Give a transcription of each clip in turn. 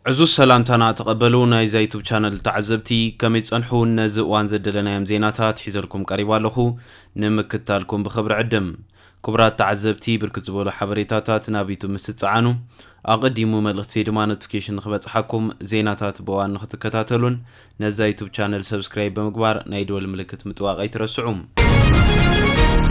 عزوز سلامتنا تقبلونا إذا يوتيوب channel تعزبتي كم يتصنحون نزقوان زدلنا يم زيناتات حيزركم قريبا لخو نمكتالكم بخبر عدم كبرات تعزبتي بركزبولو حبريتاتات نابيتو مستعانو أقدمو ملغتي دما نوتيفيكيشن نخبت حكم زيناتات بوان نختكتاتلون نزا يوتيوب channel سبسكرايب بمقبار نايدو الملكت متواقعي ترسعوم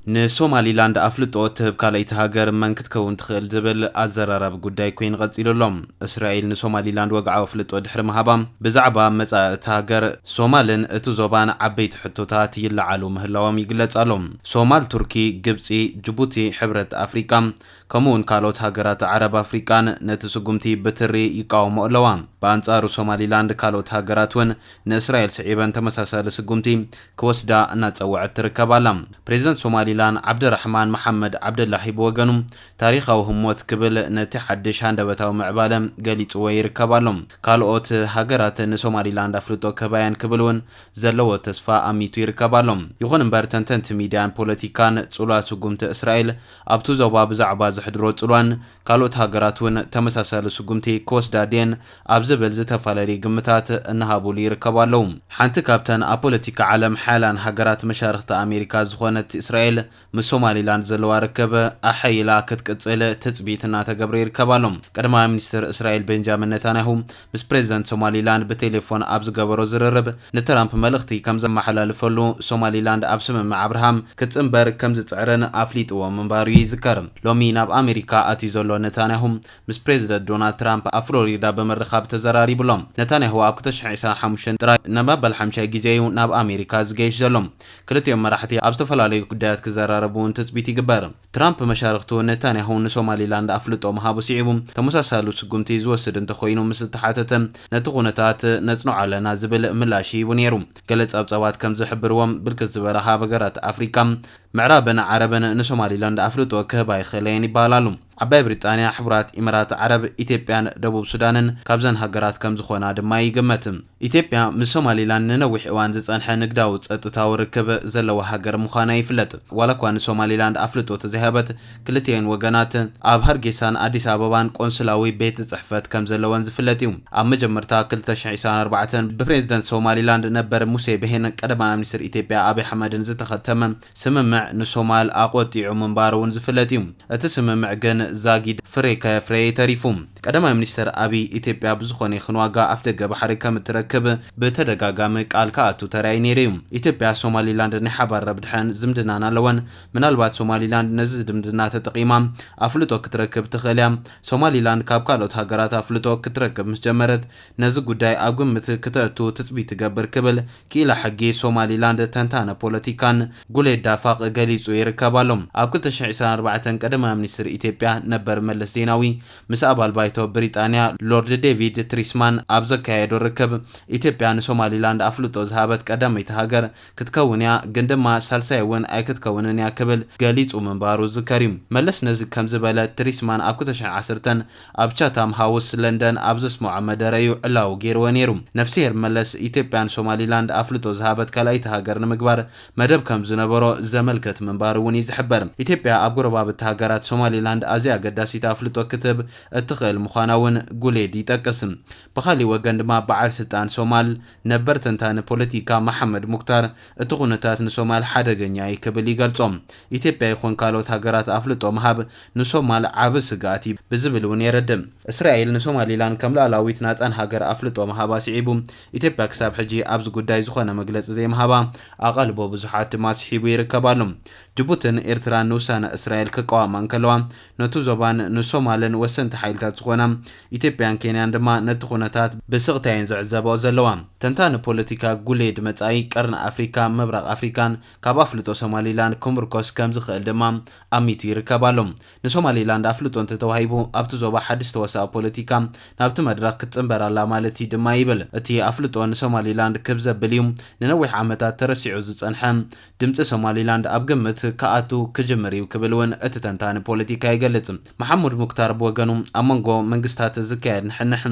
نسوماليلاند أفلطو تهب كاليت هاجر من كتكون تخيل دبل أزرارب قداي كوين غتيلو لهم إسرائيل نسوماليلاند وقعوا فلطو دحر مهابام بزعبا مسا تهاجر سومالن اتوزوبان عبيت حطوتات يلعالو مهلاوام يقلت ألوم سومال تركي جبسي جبوتي حبرة أفريقا كمون كالوت هاجرات عرب أفريقان نتسقمتي بتري يقاومو ألوام بانصارو سوماليلاند كالوت هاجراتون نإسرائيل سعيبان تمساسال سقمتي كوسدا نتصوعت تركبالام بريزنت سوماليلاند عبد الرحمن محمد عبد الله بوغنم تاريخهم موت قبل نتي حدش هندبتاو معبالم قاليت ويركبالهم كالوت هاجرات سوماليلاند أفلطو كباين كبلون زلو تسفا أميتو يركبالهم يخون مبارتنتنت ميدان بوليتيكان تصولا سقمت إسرائيل أبتو زوبا بزعبا زحدرو تصولان كالوت هاجراتون تمساسال سقمتي كوسدا دين أبزبل زتفالري قمتات النهابو ليركبالهم حانت كابتن أبوليتيكا عالم حالان هاجرات مشارخة أمريكا زخونت إسرائيل مسوماليلاند زلوا ركب أحيلا كتقصل تثبيتنا تقبر يركبالهم قدما منستر إسرائيل بنجامين نتانياهو مس بريزيدنت سوماليلاند بتليفون أبز قبرو زررب نترامب ملختي كمز محلال فلو سوماليلاند أبسم مع أبراهام كتنبر كمز تعرن أفليت ومنبارو يذكر لومي ناب أمريكا أتيزولو نتانياهو مس بريزيدنت دونالد ترامب أفلوريدا بمرخاب تزراري بلوم نتانياهو أبكتش عيسان حموشن ترى نباب الحمشة جيزيو ناب أمريكا زجيش زلوم كلتيوم مراحتي أبستفلالي قدات كزراربون تثبيت جبار ترامب مشاركته نتانياهو نسوماليلاند أفلطو مهابو سيعبوم تمساسالو سقمتي زوسد انتخوينو مستحاتة نتغونتات نتصنع على نازبل ملاشي ونيرو قلت أبصوات كم زحبروم بالكزبالها بقرات أفريقا معرابنا عربنا نسوماليلاند أفلطو كهباي خليني بالالو عباي بريطانيا حبرات إمارات عرب إثيوبيان دبوب سودانن كابزن هاجرات كم زخونا دما يقمتم إثيوبيا من سوماليلاند ننوح وان زصنحه نقداو تصطتاو ركب زلو هاجر مخانا يفلط ولا كوان سوماليلاند أفلطو تزهبت كلتين وغنات أب هرقيسان أديس أبابان قنصلاوي بيت صحفت كم زلوان زفلتيوم أب مجمرتا كلتش عيسان 4 ببريزيدنت سوماليلاند نبر موسى بهن قدما منستر إثيوبيا أبي حمدن زتختم سممع نسومال أقوطيعو منبارون زفلتيوم اتسممع جن زاجد فري تريفوم قدما منستر أبي إثيوبيا بزخوني خنواغا أفدق بحركة متركب بتدقاقام قالكاتو تراي نيريوم إثيوبيا سوماليلاند نحبر ربدحان زمدنانا لون من البات سوماليلاند نزد مدنا تقيمام أفلطو كتركب تخليام سوماليلاند كابكالوت هاجرات أفلطو كتركب مسجمرت نزق قداي أقوم متكتاتو تثبيت قبر كبل كيلا حقي سوماليلاند تنتانا بوليتيكان قولي دافاق قليسو يركبالهم أبكتش عيسان 4 قدما منستر إثيوبيا نبر ملس زيناوي مسابال بايتو بريطانيا لورد ديفيد تريسمان أبزكايدو ركب إثيوبيا سوماليلاند أفلطو زهابت قدمي تهاجر كتكونيا قندما سالسايون أي كتكوننيا كبل قاليت ومنبارو الزكريم ملس نزق كم زبالة تريسمان أبكتش عسرتن أبشاتام هاوس لندن أبزس معمد ريو علاو غير ونيروم نفسير ملس إثيوبيا سوماليلاند أفلطو زهابت كالاي تهاجر نمقبار مدب كم زنبرو زملكت منبارو ونيز حبر إثيوبيا أبقربا بتهاجرات سوماليلاند أزيا قداسي تافلطو كتب اتخيل مخاناون قوليد يتقسم بخالي وقندما بعال ستان سومال نبرتنتان بوليتيكا محمد مختار اتخونتات نسومال حدقنيا يكبل يقلصوم إثيوبيا يخون كالوت هاجرات أفلطو مهاب نسومال عابس قاتي بزبل ونيردم إسرائيل نسوماليلاند كملا لاويت ناتان هاجر أفلطو مهابا سعيبوم إثيوبيا كساب حجي أبز قداي زخونا مجلس زي مهابا أقلبو بزحات ماسحيبو يركبالهم جبوتن إرتران نوسان إسرائيل كقوامان كلوان نتو زبان نسومالن وسنت حيلتات زخونا إثيوبيا كينيان دما نتخونتات بسغتين زعزابو زلوان تنتان بوليتيكا قوليد متعي قرن أفريكا مبرق أفريكان كاب أفلطو سوماليلاند كومبركوس كم زخل دما أميتو يركبالهم نسوماليلاند أفلطو انتتوهيبو أبتو زوبا حدث توسا بوليتيكا نابتو مدرق كتنبر الله مالتي دما يبل اتي أفلطو نسوماليلاند كبزة بليوم ننوح عمتات ترسيعو زتصنحم دمت سوماليلاند أبقمت كأتو كجمري وكبلون اتتنتان بوليتيكا يقلصم محمد مختار بوغنو أمانغو መንግስታት ዝካየድ ንሕንሕ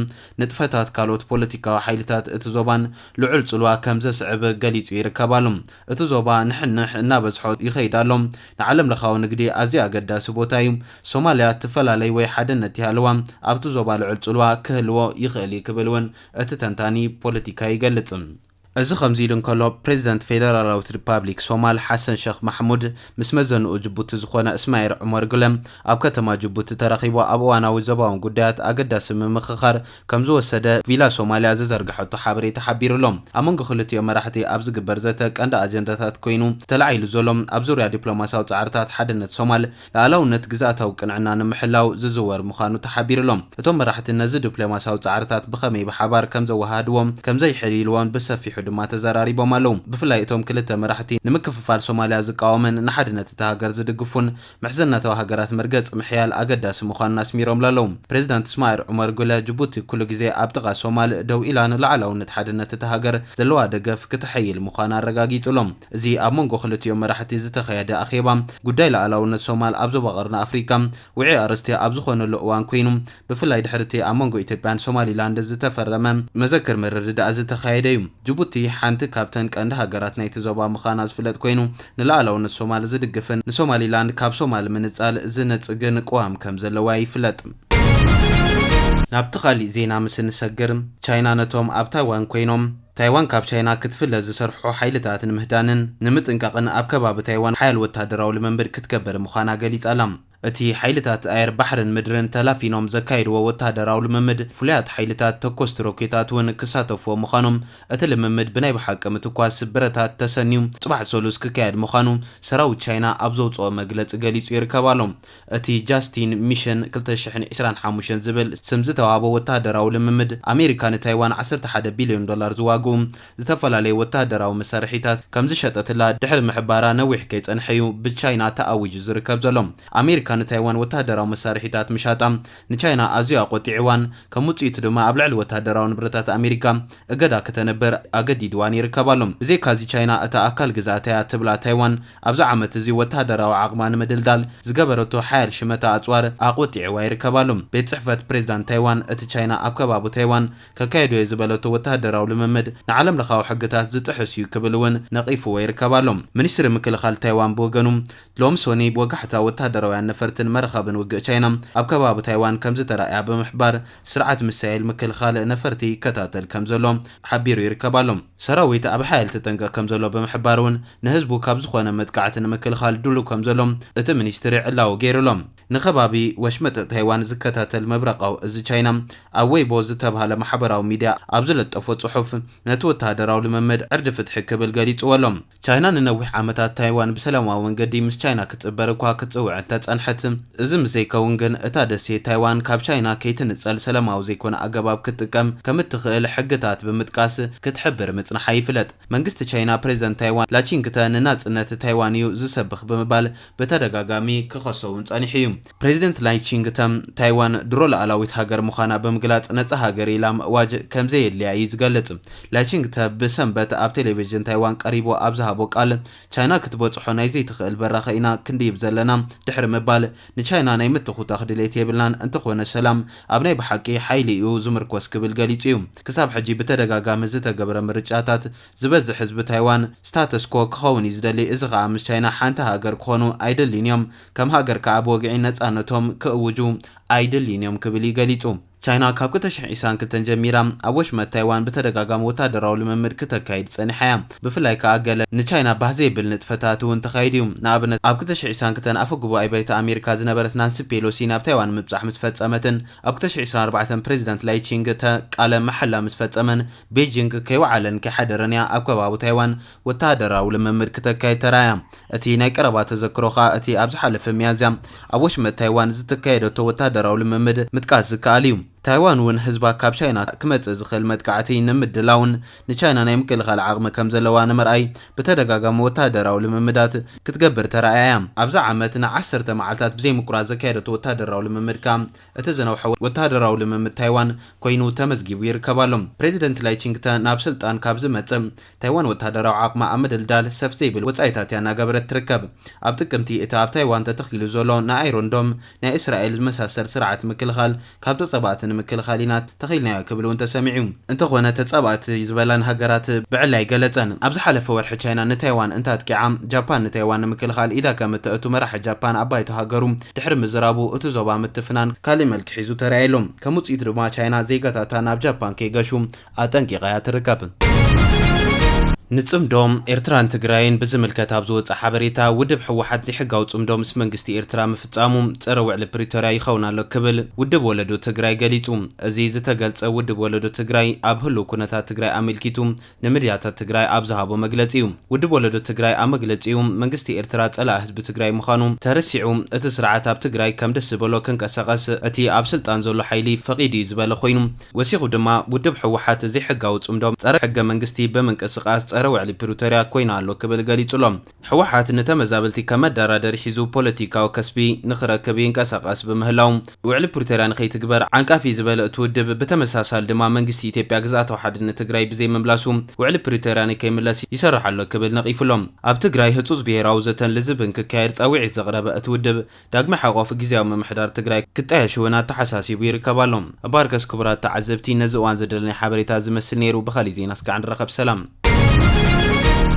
ንጥፈታት ካልኦት ፖለቲካዊ ሓይልታት እቲ ዞባን ልዑል ጽልዋ ከም ዘስዕብ ገሊጹ ይርከባሉ። እቲ ዞባ ንሕንሕ እናበዝሖ ይኸይዳሎ ንዓለም ለኻዊ ንግዲ ኣዝዩ ኣገዳሲ ቦታ እዩ። ሶማልያ ትፈላለይ ወይ ሓድነት ይሃልዋ ኣብቲ ዞባ ልዑል ጽልዋ ክህልዎ ይኽእል ክብል እውን እቲ ተንታኒ ፖለቲካ ይገልጽ። እዚ ከምዚ ኢሉ እንከሎ ፕሬዚደንት ፌደራላዊት ሪፓብሊክ ሶማል ሓሰን ሼክ ማሕሙድ ምስ መዘንኡ ጅቡቲ ዝኾነ እስማኤል ዑመር ግለም ኣብ ከተማ ጅቡቲ ተራኺቦ ኣብ እዋናዊ ዞባውን ጉዳያት ኣገዳሲ ምምኽኻር ከም ዝወሰደ ቪላ ሶማልያ ዝዘርግሐቶ ሓበሬታ ሓቢሩሎም። ኣብ መንጎ ክልቲኦም መራሕቲ ኣብ ዝግበር ዘተ ቀንዲ ኣጀንዳታት ኮይኑ ተላዒሉ ዘሎ ኣብ ዙርያ ዲፕሎማስያዊ ጻዕርታት ሓድነት ሶማል ሉዓላውነት ግዝኣታዊ ቅንዕና ንምሕላው ዝዝወር ምዃኑ ተሓቢሩሎም። እቶም መራሕቲ ነዚ ዲፕሎማስያዊ ጻዕርታት ብኸመይ ብሓባር ከም ዘወሃድዎም ከም ዘይሕሊልዎን ብሰፊሑ ድማ ተዘራሪቦም ኣለዉ። ብፍላይ እቶም ክልተ መራሕቲ ንምክፍፋል ሶማልያ ዝቃወምን ንሓድነት እቲ ሃገር ዝድግፉን ምሕዝነታዊ ሃገራት መርገጽ ምሕያል ኣገዳሲ ምዃኑን ኣስሚሮም ኣለዉ። ፕሬዚዳንት እስማኤል ዑመር ጉለ ጅቡቲ ኩሉ ግዜ ኣብ ጥቓ ሶማል ደው ኢላ ንላዕላውነት ሓድነት እቲ ሃገር ዘለዋ ደገፍ ክትሐይል ምዃና ኣረጋጊጹሎም። እዚ ኣብ መንጎ ክልቲኦም መራሕቲ ዝተኸየደ ኣኼባ ጉዳይ ላዕላውነት ሶማል ኣብ ዞባ ቀርኒ ኣፍሪካ ውዒ ኣርእስቲ ኣብ ዝኾነሉ እዋን ኮይኑ ብፍላይ ድሕርቲ ኣብ መንጎ ኢትዮጵያን ሶማሊላንድ ዝተፈረመ መዘክር ምርድዳእ ዝተኻየደ እዩ። ጅቡቲ ሓንቲ ካብተን ቀንዲ ሃገራት ናይቲ ዞባ ምዃና ዝፍለጥ ኮይኑ ንላዕላውነት ሶማል ዝድግፍን ንሶማሊላንድ ካብ ሶማል ምንጻል ዝነጽግን ቅዋም ከም ዘለዋ ይፍለጥ። ናብቲ ካልእ ዜና ምስ ንሰግር ቻይና ነቶም ኣብ ታይዋን ኮይኖም ታይዋን ካብ ቻይና ክትፍለ ዝሰርሑ ሓይልታት ንምህዳንን ንምጥንቃቕን ኣብ ከባቢ ታይዋን ሓያል ወታደራዊ ልምምድ ክትገበር ምዃና ገሊጻላ። እቲ ሓይልታት ኣየር ባሕርን ምድርን ተላፊኖም ዘካይድዎ ወታደራዊ ልምምድ ፍሉያት ሓይልታት ተኮስቲ ሮኬታት እውን ክሳተፍዎ ምዃኖም እቲ ልምምድ ብናይ ብሓቂ ምትኳስ ብረታት ተሰኒዩ ጽባሕ ሰሉስ ክካየድ ምዃኑ ሰራዊት ቻይና ኣብ ዘውፅኦ መግለፂ ገሊጹ ይርከባሎ። እቲ ጃስቲን ሚሽን 2025 ዝብል ስም ዝተዋህቦ ወታደራዊ ልምምድ ኣሜሪካ ንታይዋን $11 ቢልዮን ዝዋግኡ ዝተፈላለዩ ወታደራዊ መሳርሒታት ከም ዝሸጠትላ ድሕሪ ምሕባራ ነዊሕ ከይጸንሐዩ ብቻይና ተኣዊጁ ዝርከብ ዘሎ። ኣሜሪካ ንታይዋን ወታደራዊ መሳርሒታት ምሻጣ ንቻይና ኣዝዩ ቆጢዕዋን ከም ውጽኢቱ ድማ ኣብ ልዕሊ ወታደራዊ ንብረታት ኣሜሪካ እገዳ ከተነበር ኣገዲድዋን ይርከባሎም። ብዘይካዚ ቻይና እታ ኣካል ግዛእተያ ትብላ ታይዋን ኣብዚ ዓመት እዚ ወታደራዊ ዓቕማ ንምድልዳል ዝገበረቶ ሓያል ሽመታ ኣጽዋር ኣቆጢዕዋ ይርከባሎም። ቤት ጽሕፈት ፕሬዚዳንት ታይዋን እቲ ቻይና ኣብ ከባቢ ታይዋን ከካየዶ ዝበለቶ ወታደራዊ ልምምድ ንዓለም ለኻዊ ሕግታት ዝጥሕስ እዩ ክብል እውን ነቒፍዎ ይርከባሎም። ሚኒስትሪ ምክልኻል ታይዋን ብወገኑ ሎም ሶኒ ወጋሕታ ወታደራውያን ነፈርትን መረኸብን ውግእ ቻይና ኣብ ከባቢ ታይዋን ከም ዝተረኣያ ብምሕባር ስርዓት ምሳኤል ምክልኻል ነፈርቲ ይከታተል ከም ዘሎ ሓቢሩ ይርከባሎም። ሰራዊት ኣብ ሓይል ተጠንቀቕ ከም ዘሎ ብምሕባር እውን ንህዝቡ ካብ ዝኾነ መጥቃዕቲ ንምክልኻል ድሉው ከም ዘሎ እቲ ሚኒስትሪ ዕላው ገይሩሎም። ንኸባቢ ወሽመጥ ታይዋን ዝከታተል መብረቃዊ እዚ ቻይና ኣብ ዌይቦ ዝተባሃለ ማሕበራዊ ሚድያ ኣብ ዝለጠፎ ጽሑፍ ነቲ ወታደራዊ ልምምድ ዕርዲ ፍትሒ ክብል ገሊጹዎሎም። ቻይና ንነዊሕ ዓመታት ታይዋን ብሰላማዊ መንገዲ ምስ ቻይና ክትጽበር እኳ ክትጽውዕ እንተጸንሐት እዚ ምስ ዘይከውን ግን እታ ደሴት ታይዋን ካብ ቻይና ከይትንጸል ሰላማዊ ዘይኮነ ኣገባብ ክትጥቀም ከም እትኽእል ሕግታት ብምጥቃስ ክትሕብር ምጽናሓ ይፍለጥ። መንግስቲ ቻይና ፕሬዚደንት ታይዋን ላቺንግተ ንናጽነት ታይዋን እዩ ዝሰብኽ ብምባል በተደጋጋሚ ክኸሰውን ጸኒሑ እዩ። ፕሬዚደንት ላቺንግተ ታይዋን ድሮ ሉዓላዊት ሃገር ምዃና ብምግላጽ ነጻ ሃገር ኢላ ምእዋጅ ከም ዘየድልያ እዩ ዝገልጽ። ላቺንግተ ብሰንበት ኣብ ቴሌቪዥን ታይዋን ቀሪቦ ኣብ ዝሃቦ ቃል ቻይና ክትበጽሖ ናይ ዘይትኽእል በራኸ ኢና ክንድይብ ዘለና ድሕሪ ምባል ንቻይና ናይ ምትኹታኽ ድሌት የብልናን እንተኾነ ሰላም ኣብ ናይ ብሓቂ ሓይሊ እዩ ዝምርኮስ ክብል ገሊጹ እዩ። ክሳብ ሕጂ ብተደጋጋሚ ዝተገብረ ምርጫታት ዝበዝሕ ህዝቢ ታይዋን ስታተስኮ ክኸውን እዩ ዝደሊ። እዚ ከዓ ምስ ቻይና ሓንቲ ሃገር ክኾኑ ኣይደልን እዮም፣ ከም ሃገር ከዓ ብወግዒ ነጻነቶም ክእውጁ ኣይደልን እዮም ክብል ገሊጹ። ቻይና ካብ 2022 ጀሚራ ኣብ ወሽመጥ ታይዋን በተደጋጋሚ ወታደራዊ ልምምድ ከተካይድ ጸኒሓ እያ። ብፍላይ ከዓ ገለ ንቻይና ባህ ዘይብል ንጥፈታት እውን ተኻይድ እዩ። ንኣብነት ኣብ 2022 ኣፈ ጉባኤ ባይታ ኣሜሪካ ዝነበረት ናንሲ ፔሎሲ ናብ ታይዋን ምብጻሕ ምስ ፈጸመትን ኣብ 2024 ፕሬዚደንት ላቺንግተ ቃለ መሐላ ምስ ፈጸመን ቤጂንግ ከይወዓለን ከይሓደረን እያ ኣብ ከባቢ ታይዋን ወታደራዊ ልምምድ ከተካይድ ተራእያ። እቲ ናይ ቀረባ ተዘክሮ ከዓ እቲ ኣብ ዝሓለፈ ሚያዝያ ኣብ ወሽመጥ ታይዋን ዝተካየደቶ ወታደራዊ ልምምድ ምጥቃስ ዝከኣል እዩ። ታይዋን ውን ህዝባ ካብ ቻይና ክመጽእ ዝኽእል መጥቃዕቲ ንምድላውን ንቻይና ናይ ምክልኻል ዓቕሚ ከም ዘለዋ ንምርኣይ ብተደጋጋሚ ወታደራዊ ልምምዳት ክትገብር ተራእያ ኣብዛ ዓመት ን10 መዓልታት ብዘይ ምቁራጽ ዘካየደት ወታደራዊ ልምምድ እቲ ዝነውሐ ወታደራዊ ልምምድ ታይዋን ኮይኑ ተመዝጊቡ ይርከባሉ ፕሬዚደንት ላይ ቺንግተ ናብ ስልጣን ካብ ዝመጽእ ታይዋን ወታደራዊ ዓቕማ ኣብ ምድልዳል ሰፍ ዘይብል ወጻኢታት ያናገበረት ትርከብ ኣብ ጥቅምቲ እቲ ኣብ ታይዋን ተተኺሉ ዘሎ ንኣይሮንዶም ናይ እስራኤል ዝመሳሰል ስርዓት ምክልኻል ካብ ተጸባእት ምክልኻሊናት ተኺልናዮ ክብሉን ተሰሚዑ እንተኾነ ተጸባእት ዝበላን ሃገራት ብዕላይ ገለጸን ኣብ ዝሓለፈ ወርሒ ቻይና ንታይዋን እንታጥቂዓ ጃፓን ንታይዋን ምክልኻል ኢዳ ከም እትእቱ መራሒ ጃፓን ኣባይቶ ሃገሩ ድሕሪ ምዝራቡ እቲ ዞባ ምትፍናን ካልእ መልክዕ ሒዙ ተራእየሎም ከም ውጽኢት ድማ ቻይና ዜጋታታ ናብ ጃፓን ከይገሹ ኣጠንቂቓያ ትርከብ ንጽምዶም ኤርትራን ትግራይን ብዝምልከት ኣብ ዝወጽእ ሓበሬታ ውድብ ሕወሓት ዘይሕጋዊ ጽምዶ ምስ መንግስቲ ኤርትራ ምፍጻሙ ጸረ ውዕሊ ፕሪቶርያ ይኸውን ኣሎ ክብል ውድብ ወለዶ ትግራይ ገሊጹ እዚ ዝተገልጸ ውድብ ወለዶ ትግራይ ኣብ ህልው ኩነታት ትግራይ ኣመልኪቱ ንምድያታት ትግራይ ኣብ ዝሃቦ መግለጺ እዩ ውድብ ወለዶ ትግራይ ኣብ መግለጺኡ መንግስቲ ኤርትራ ጸላእ ህዝቢ ትግራይ ምዃኑ ተረሲዑ እቲ ስርዓት ኣብ ትግራይ ከም ደስ ዝበሎ ክንቀሳቐስ እቲ ኣብ ስልጣን ዘሎ ሓይሊ ፈቒዱ እዩ ዝበለ ኮይኑ ወሲኹ ድማ ውድብ ሕወሓት ዘይሕጋዊ ጽምዶ ጸረ ሕገ መንግስቲ ብምንቅስቓስ ጸረ ውዕሊ ፕሪቶርያ ኮይና ኣሎ ክብል ገሊጹሎም ሕወሓት ንተመዛበልቲ ከም መደራደሪ ሒዙ ፖለቲካዊ ከስቢ ንኽረክብ ይንቀሳቐስ ብምህላው ውዕሊ ፕሪቶርያ ንኸይትግበር ዓንቃፊ ዝበለ እቲ ውድብ ብተመሳሳሊ ድማ መንግስቲ ኢትዮጵያ ግዛኣታዊ ሓድነት ትግራይ ብዘይ ምምላሱ ውዕሊ ፕሪቶርያ ንከይምለስ ይሰርሕ ኣሎ ክብል ነቒፉሎም ኣብ ትግራይ ህጹጽ ብሄራዊ ዘተን ልዝብን ክካየድ ጻዊዒት ዘቕረበ እቲ ውድብ ዳግመ ሓቆፍ ጊዜያዊ ምምሕዳር ትግራይ ክጣየሽ እውን ተሓሳሲቡ ይርከባሎም ኣባርከስ ክቡራት ተዓዘብቲ ነዚ እዋን ዘደለናይ ሓበሬታ ዝመስል ነይሩ ብኻሊእ ዜና እስካዕ ንረኸብ ሰላም